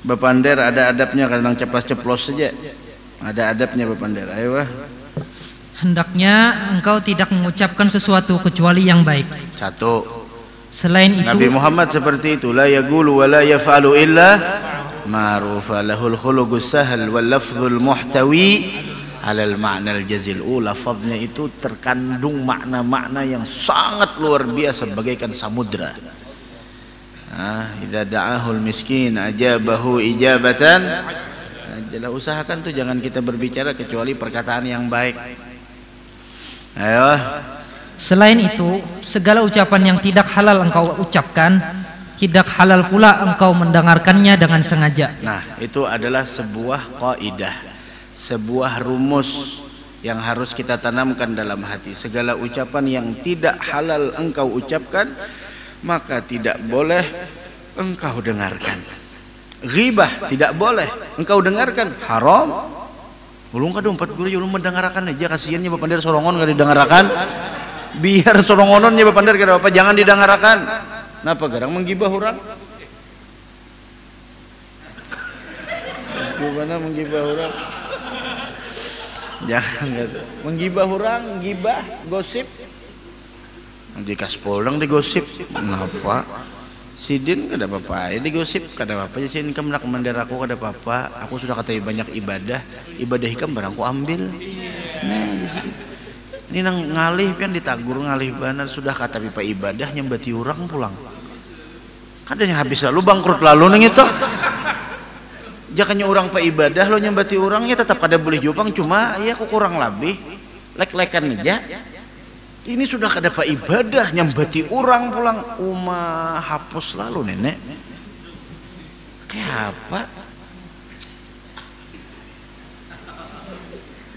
Bapander ada adabnya, kadang ceplos-ceplos saja. Ada adabnya Bapander. Ayo wah. Hendaknya engkau tidak mengucapkan sesuatu kecuali yang baik. Satu. Selain itu, Nabi Muhammad seperti itu, la yaqulu wa la yaf'alu illa ma'rufa, lahul khuluqus sahal wal lafzul muhtawi alal ma'nal jazil. Lafaznya itu terkandung makna-makna yang sangat luar biasa bagaikan samudra. Idza da'ahul miskin ajabahu ijabatan. Jelas usahakan tuh jangan kita berbicara kecuali perkataan yang baik. Ayo. Selain itu, segala ucapan yang tidak halal engkau ucapkan, tidak halal pula engkau mendengarkannya dengan sengaja. Nah, itu adalah sebuah kaidah, sebuah rumus yang harus kita tanamkan dalam hati. Segala ucapan yang tidak halal engkau ucapkan, maka tidak boleh engkau dengarkan. Ghibah tidak boleh engkau dengarkan, haram. Ulung kada 4 guru ulung mendengarkan aja, kasihannya Bapander sorongon kada didengarkan. Biar sorongononnya Bapander kada apa, jangan didengarkan. Napa garang menggibah orang? Gimana menggibah orang? Jangan gitu. Menggibah orang, gibah, gosip. Di kaspolang digosip. Kenapa? Sidin kada apa-apa, digosip kada apa-apa. Sidin kam nak mandar aku kada apa-apa. Aku sudah kata banyak ibadah hikam barangku ambil. Nah, ini nang ngalih pian ditagur ngalih banar sudah kata pipa ibadah nyembati orang pulang. Kadanya habis lalu bangkrut lalu nang itu. Jakanya orang pa ibadah lo nyembati orang ya tetap kada boleh jupang, cuma ya aku kurang lebih lek-lekan aja. Ini sudah kada pa ibadah nyembati orang pulang, hapus lalu nenek. Kayak apa?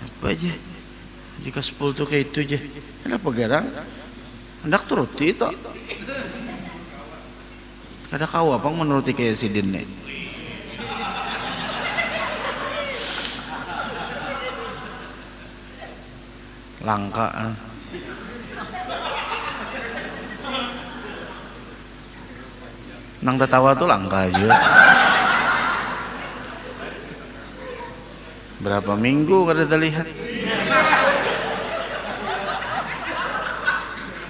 Apa aja? Jika 10 tuh kayak itu aja. Kenapa garang? Hendak turuti itu. Kada kau apa menuruti kayak sidin nih. Langka. Nang tertawa tuh langka aja. Berapa minggu kada terlihat.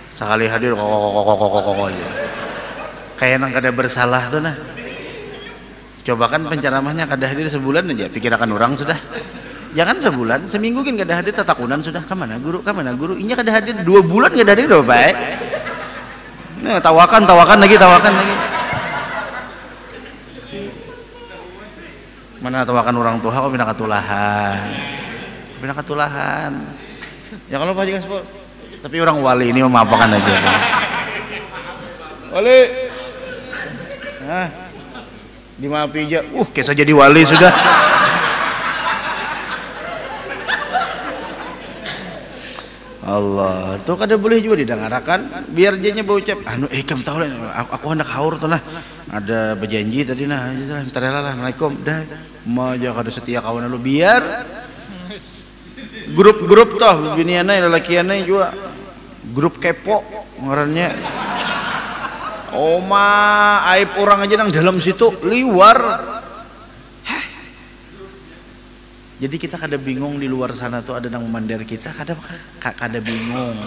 Sekali hadir kok aja. Kayak nang kada bersalah tuh nah. Coba kan penceramahnya kada hadir sebulan aja, pikirkan orang sudah. Jangan sebulan, seminggu kan kada hadir tatakunan sudah. Kemana guru? Inya kada hadir 2 bulan kada hadir udah baik. Nah, tawakan lagi. Mana tawakan orang tua kok pindah katulahan. Ya kalau Pak Sport. Tapi orang wali ini memaafkan aja. Wali. Nah. Dimaafi aja. Kayak saja jadi wali sudah. Allah, tuh kada boleh juga didengarkan, biar jadinya berucap, kamu tahu lah, aku hendak haur tuh nah, ada berjanji tadi nah, bentar lah, assalamualaikum, dah, mau aja kada setia kawan lu, biar grup toh, biniannya, lelakiannya juga, grup kepo, ngarannya, aib orang aja nang dalam situ, liwar. Jadi kita kada bingung di luar sana tuh ada yang memandar kita, kada bingung,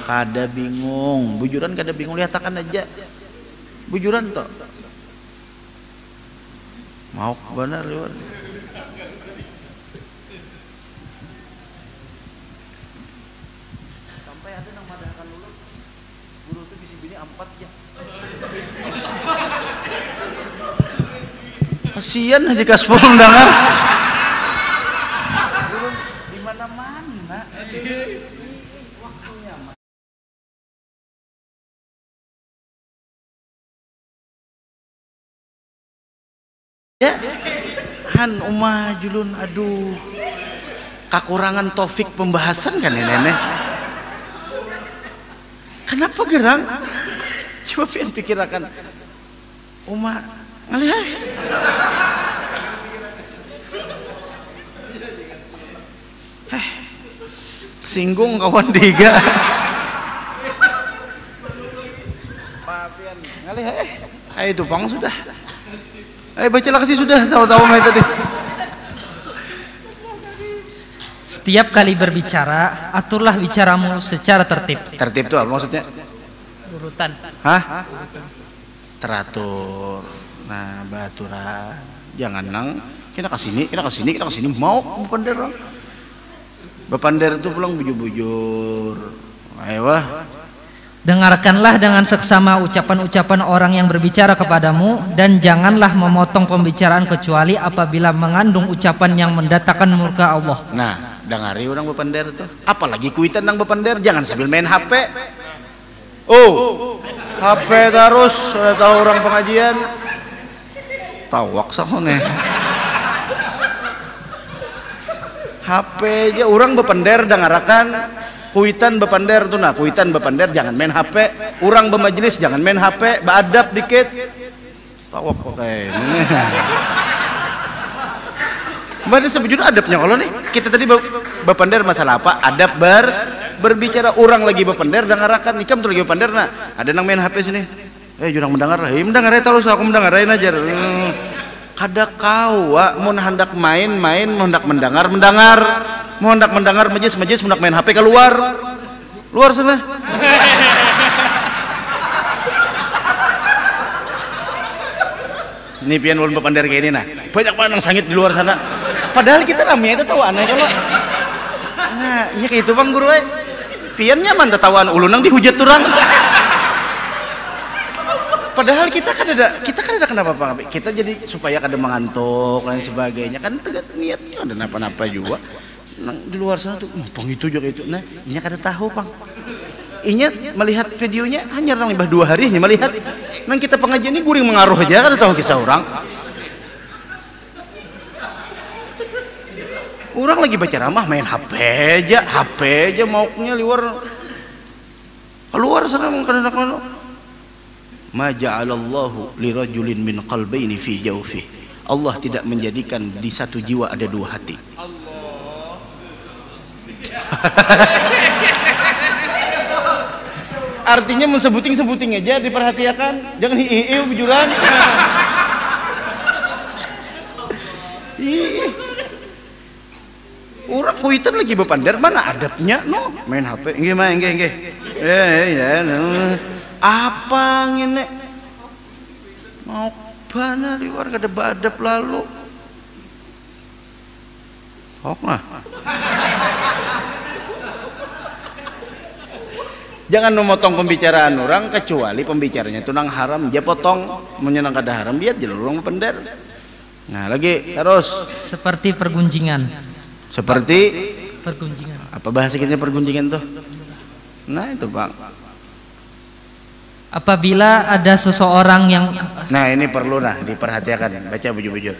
bujuran kada bingung, lihatkan aja, bujuran toh, mau benar liwar. Sampai ada yang madahkan lulus, guru tuh bisi bini 4 ya. Kasian aja kasih undangan. Mana waktunya ya julun, aduh kekurangan taufik pembahasan kan nenek. Kenapa gerang? Coba pikirkan ngalih. Singgung kawan diga. Papian ngalih itu pang sudah. Bacalah kasih sudah tahu-tahu main tadi. Setiap kali berbicara, aturlah bicaramu secara tertib. Tertib itu apa maksudnya? Urutan. Hah? Teratur. Nah, baturan. Jangan nang kita kesini mau bepander. Bepander itu pulang bujur-bujur. Ayo wah. Dengarkanlah dengan seksama ucapan-ucapan orang yang berbicara kepadamu, dan janganlah memotong pembicaraan kecuali apabila mengandung ucapan yang mendatangkan murka Allah. Nah, dengari orang bepander tuh. Apalagi kuitan nang bepander, jangan sambil main HP. Oh, HP terus, sudah tahu orang pengajian. Tawak sama nih. HP aja orang bepander dengarakan. Kuitan bepander tuh nah, kuitan bepander jangan main HP. Orang bermajelis jangan main HP, beradab dikit. Tawak pakai. Mana sebujurnya adabnya kalau nih kita tadi bepander masalah apa? Adab berbicara orang lagi bepander dengarakan. Ikam tuh lagi bepander nah, ada nang main HP sini. Jurang mendengar lah. Mendengar terus aku mendengarain aja. Kada kau mau hendak main, mau hendak mendengar, mau hendak mendengar majlis, mau hendak main HP keluar sana. Ini pian ulun bepander kayak ini nah, banyak panang sangit di luar sana. Padahal kita namanya itu tahu aneh kalau. Nah, iya kayak itu bang guru pian nyaman tertawaan ulun nang dihujat turang. Padahal kita kan ada kenapa Pak? Kita jadi supaya kada mengantuk dan sebagainya kan tegak niatnya ada napa-napa juga. Nang di luar sana tuh, pang itu juga itu. Nah, inya kada tahu Pang. Inya melihat videonya hanya orang libah 2 hari inya melihat. Nang kita pengajian ini guring mengaruh aja kada tahu kisah orang. Orang lagi baca ramah main HP aja maunya keluar sana kadang-kadang. Ma ja'alallahu lirajulin min qalbaini fi jawfi. Allah tidak menjadikan di satu jiwa ada 2 hati. Artinya mensebuting aja diperhatikan, jangan hiu bujuran. Orang kuitan lagi bepander mana adabnya no main HP nggih apa ngene mau bana liwar kada badap lalu nah. Jangan memotong pembicaraan orang kecuali pembicaranya itu nang haram dia potong, menyenang kada haram biar jalur orang bepander. Nah lagi terus seperti pergunjingan apa bahasa kita pergunjingan tuh? Nah itu Bang, apabila ada seseorang yang ini perlu diperhatikan, baca bujur-bujur.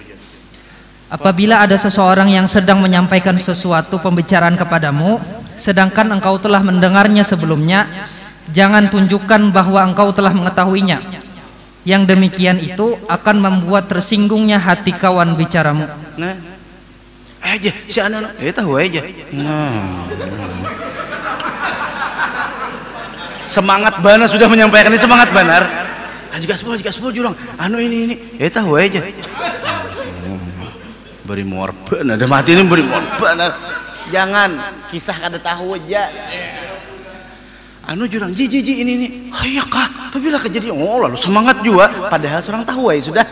Apabila ada seseorang yang sedang menyampaikan sesuatu pembicaraan kepadamu, sedangkan engkau telah mendengarnya sebelumnya, jangan tunjukkan bahwa engkau telah mengetahuinya. Yang demikian itu akan membuat tersinggungnya hati kawan bicaramu. Nah, aja si anak, tahu aja. Semangat benar sudah menyampaikan ini, semangat benar. Jika sepuluh jurang ini tahu aja. Beri muar benar ada mati ini beri muar benar. Jangan kisah kada tahu aja. Jurang ji ini ya kah apabila kejadian lalu semangat juga padahal seorang tahu sudah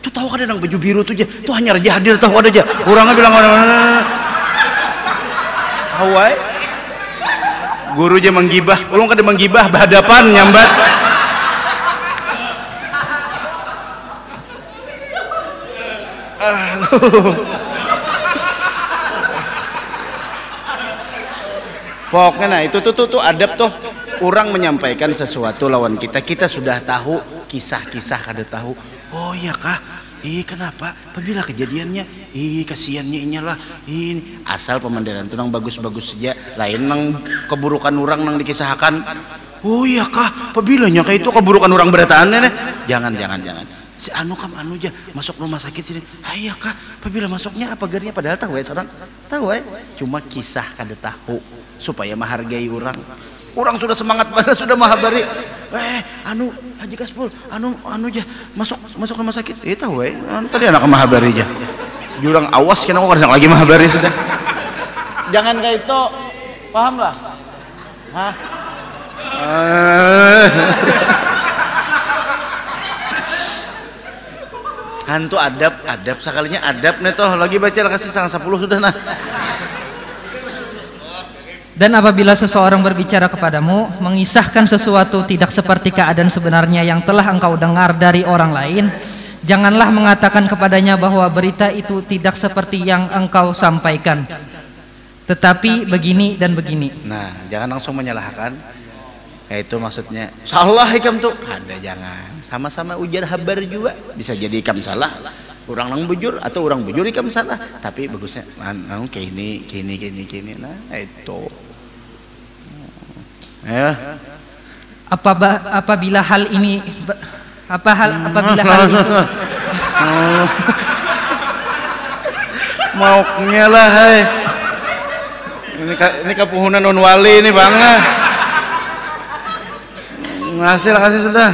tuh tahu kada nang baju biru tuh aja tuh hanya raja hadir tahu ada aja orangnya bilang tahu guru aja menggibah, ulung kada menggibah berhadapan nyambat. Pokoknya itu tuh adab tuh orang menyampaikan sesuatu lawan kita sudah tahu kisah-kisah kada tahu. Oh iya kah? Kenapa? Apabila kejadiannya, kasihannya inyalah ini asal pemandaran itu nang bagus-bagus saja, lain nang keburukan orang nang dikisahkan. Oh iya kah? Apabila nyangka itu keburukan orang berataan jangan. Si kam aja masuk rumah sakit sini. Iya kah? Apabila masuknya apa garnya padahal tahu seorang tahu cuma kisah kada tahu supaya menghargai orang. Orang sudah semangat banget sudah mahabari. anu Haji Kaspul, anu aja masuk rumah sakit. Tahu tadi anak mahabari aja. Jurang awas kena kok lagi mahabari sudah. Jangan kayak itu, paham lah. Hah? Hantu adab sekalinya adab nih toh lagi baca kasih sang 10 sudah nah. Dan apabila seseorang berbicara kepadamu mengisahkan sesuatu tidak seperti keadaan sebenarnya yang telah engkau dengar dari orang lain, janganlah mengatakan kepadanya bahwa berita itu tidak seperti yang engkau sampaikan, tetapi begini dan begini. Nah, jangan langsung menyalahkan. Itu maksudnya salah hikam tuh ada, jangan sama-sama ujar habar juga bisa jadi hikam salah, orang nang bujur atau orang bujur hikam salah, tapi bagusnya anu kayak ini nah itu ya. Apabila hal ini maunya lah ini kapuhunan non wali ini bangga ngasih sudah.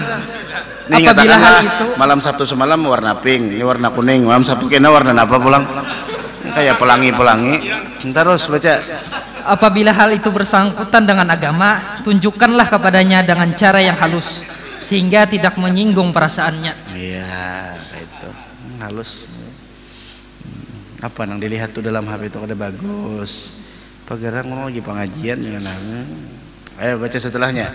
Nih apabila hal itu malam Sabtu semalam warna pink, ini warna kuning, malam Sabtu kena warna apa pulang? Kayak pelangi. Terus baca. Apabila hal itu bersangkutan dengan agama, tunjukkanlah kepadanya dengan cara yang halus sehingga tidak menyinggung perasaannya. Iya, itu halus. Apa yang dilihat tuh dalam HP itu ada bagus. Pagarang ngomong lagi pengajian jangan. Ayo baca setelahnya.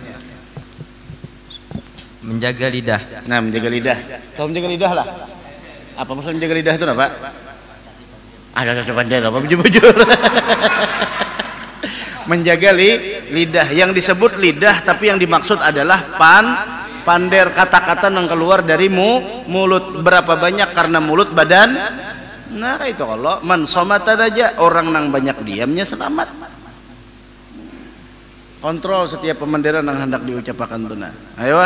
Menjaga lidah. Nah, menjaga lidah. Tahu menjaga lidah lah. Apa maksud menjaga lidah itu apa? Agak coba dia apa bujur-bujur. Menjaga lidah. Yang disebut lidah tapi yang dimaksud adalah pander kata-kata yang keluar dari mulut. Berapa banyak karena mulut badan. Nah, itu kalau man somata aja orang nang banyak diamnya selamat. Kontrol setiap pemandiran yang hendak diucapkan tuna. Ayo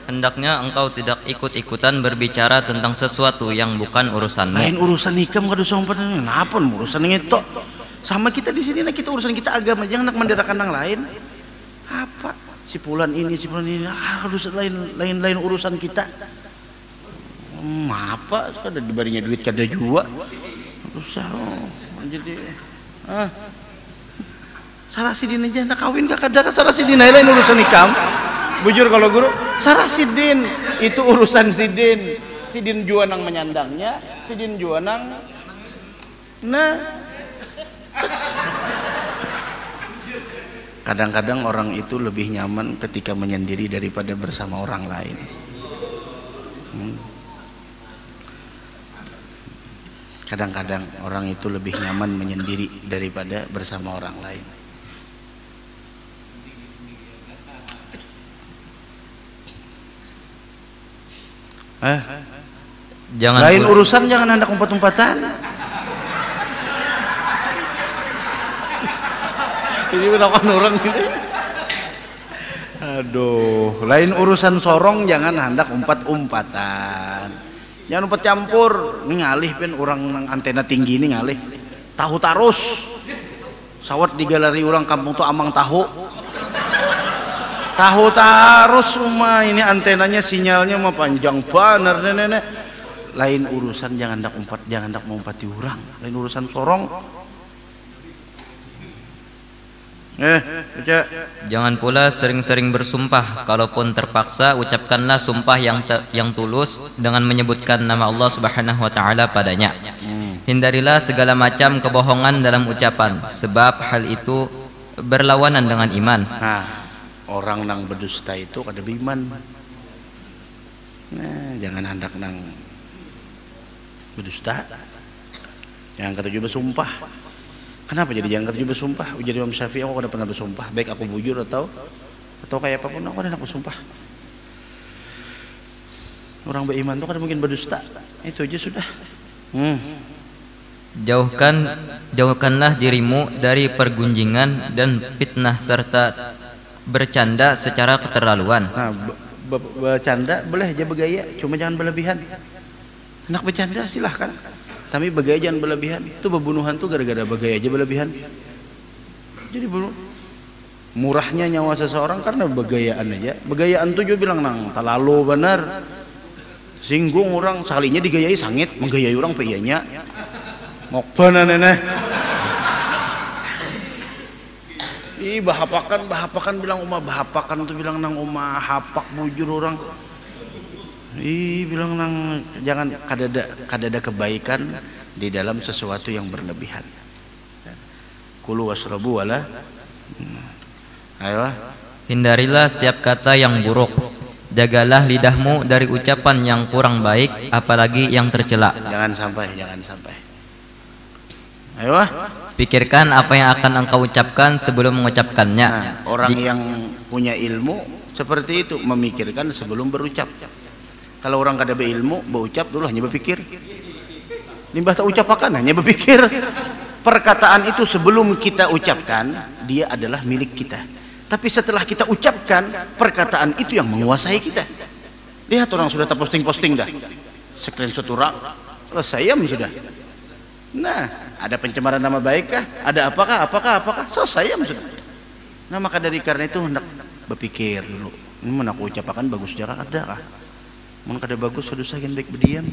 hendaknya engkau tidak ikut-ikutan berbicara tentang sesuatu yang bukan urusanmu. Lain urusan hikam kada sompet kenapa urusan itu sama kita di sini, nah kita urusan kita agama, jangan nak menderakan yang lain. Apa si pulan ini harus lain urusan kita. Apa kada dibarinya duit kada juga usah jadi Sarasidin aja nak kawin gak kada Sarasidin lain urusan hikam. Bujur kalau guru Sarasidin itu urusan sidin juanang menyandangnya, sidin juanang nah kadang-kadang orang itu lebih nyaman ketika menyendiri daripada bersama orang lain. Kadang-kadang orang itu lebih nyaman menyendiri daripada bersama orang lain. Jangan lain urusan jangan hendak umpat-umpatan. Ini kenapa orang ini? Aduh, lain urusan sorong jangan hendak umpat-umpatan. Jangan umpat campur. Ini ngalih pen orang antena tinggi ini ngalih. Tahu tarus. Sawat di galeri orang kampung tuh amang tahu. Tahu tarus rumah ini antenanya sinyalnya mah panjang bener nenek. Lain urusan jangan hendak umpat, jangan hendak mengumpati orang. Lain urusan sorong. Baca. Jangan pula sering-sering bersumpah. Kalaupun terpaksa, ucapkanlah sumpah yang tulus dengan menyebutkan nama Allah Subhanahu wa taala padanya. Hindarilah segala macam kebohongan dalam ucapan, sebab hal itu berlawanan dengan iman. Nah, orang nang berdusta itu kada beriman. Nah, jangan hendak nang berdusta. Jangan kata juga bersumpah. Kenapa jadi jangan kata juga bersumpah? Ujar Imam Syafi'i, aku kada pernah bersumpah, baik aku bujur atau kayak apapun aku kada bersumpah. Orang beriman itu kada mungkin berdusta. Itu aja sudah. Jauhkanlah dirimu dari pergunjingan dan fitnah serta bercanda secara keterlaluan. Nah, bercanda boleh aja bergaya, cuma jangan berlebihan. Anak bercanda silahkan, tapi bergaya jangan berlebihan. Itu pembunuhan tuh gara-gara bergaya aja berlebihan. Jadi bunuh. Murahnya nyawa seseorang karena begayaan aja. Begayaan tuh juga bilang nang terlalu benar. Singgung orang sekalinya digayai sangit, menggayai orang peyanya. Ngokbana neneh. Ih bahapakan bilang bahapakan tuh bilang nang hapak bujur orang. Ih bilang nang jangan kadada kebaikan di dalam sesuatu yang berlebihan. Kulu wasrabu wala. Ayo. Hindarilah setiap kata yang buruk. Jagalah lidahmu dari ucapan yang kurang baik, apalagi yang tercela. Jangan sampai. Ayo. Pikirkan apa yang akan engkau ucapkan sebelum mengucapkannya. Nah, orang yang punya ilmu seperti itu, memikirkan sebelum berucap. Kalau orang kada berilmu, berucap dulu hanya berpikir. Limbah tak ucapakan hanya berpikir. Perkataan itu sebelum kita ucapkan, dia adalah milik kita. Tapi setelah kita ucapkan, perkataan itu yang menguasai kita. Lihat orang sudah terposting dah. Screenshot orang, selesai sudah. Nah, ada pencemaran nama baik kah? Ada apakah? Selesai sudah. Nah, maka dari karena itu hendak berpikir dulu. Ini mana aku ucapkan bagus jarak ada kah? Mun kada bagus sudah sakin baik berdiam.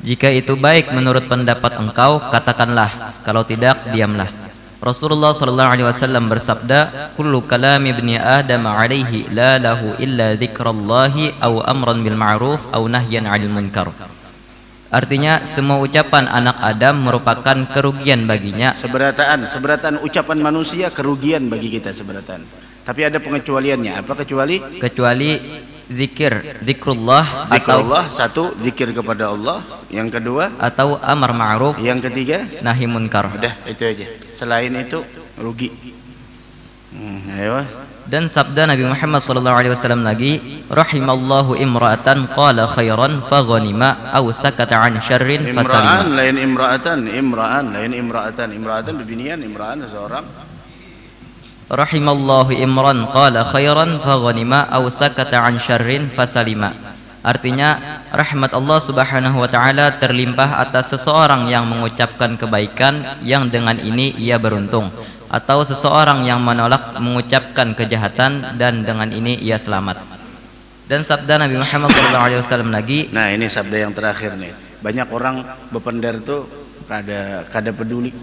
Jika itu baik menurut pendapat engkau, katakanlah. Kalau tidak, diamlah. Rasulullah sallallahu alaihi wasallam bersabda, "Kullu kalami ibni Adam alaihi la lahu illa dzikrallahi aw amran bil ma'ruf aw nahyan 'anil munkar." Artinya semua ucapan anak Adam merupakan kerugian baginya. Seberatan ucapan manusia kerugian bagi kita seberatan. Tapi ada pengecualiannya. Apa kecuali? Kecuali zikrullah satu, zikir kepada Allah. Yang kedua, atau amar ma'ruf. Yang ketiga, nahi munkar. Udah, itu aja. Selain itu rugi. Ayo. Dan sabda Nabi Muhammad SAW lagi, rahimallahu imra'atan qala khairan fa ghanima aw sakata an syarrin fa salima. Imra'an lain imra'atan bibinian, imra'an seseorang. Rahimallahu imran qala khairan fa ghanima aw sakata an syarrin fa salima. Artinya rahmat Allah Subhanahu wa taala terlimpah atas seseorang yang mengucapkan kebaikan yang dengan ini ia beruntung, atau seseorang yang menolak mengucapkan kejahatan dan dengan ini ia selamat. Dan sabda Nabi Muhammad SAW lagi, nah ini sabda yang terakhir nih. Banyak orang berpendar tuh kada peduli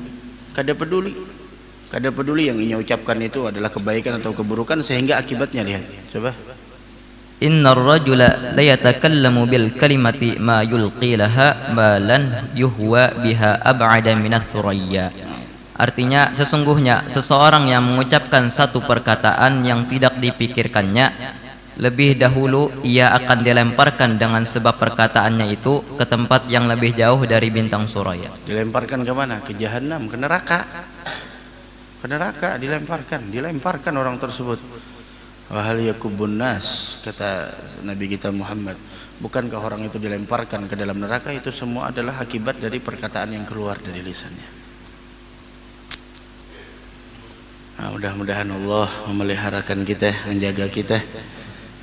yang ia ucapkan itu adalah kebaikan atau keburukan, sehingga akibatnya lihat. Coba. Innar rajula la yatakallamu bil kalimati ma yulqi laha balan yuhwa biha ab'ada minats thuraya. Artinya sesungguhnya seseorang yang mengucapkan satu perkataan yang tidak dipikirkannya, lebih dahulu ia akan dilemparkan dengan sebab perkataannya itu ke tempat yang lebih jauh dari bintang suraya. Dilemparkan ke mana? Ke jahanam, ke neraka. Dilemparkan orang tersebut. Wahal yakubun nas, kata Nabi kita Muhammad, bukankah orang itu dilemparkan ke dalam neraka? Itu semua adalah akibat dari perkataan yang keluar dari lisannya. Nah, mudah-mudahan Allah memeliharakan kita, menjaga kita,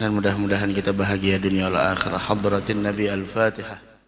dan mudah-mudahan kita bahagia dunia wal akhirah. Hadratin Nabi Al-Fatihah.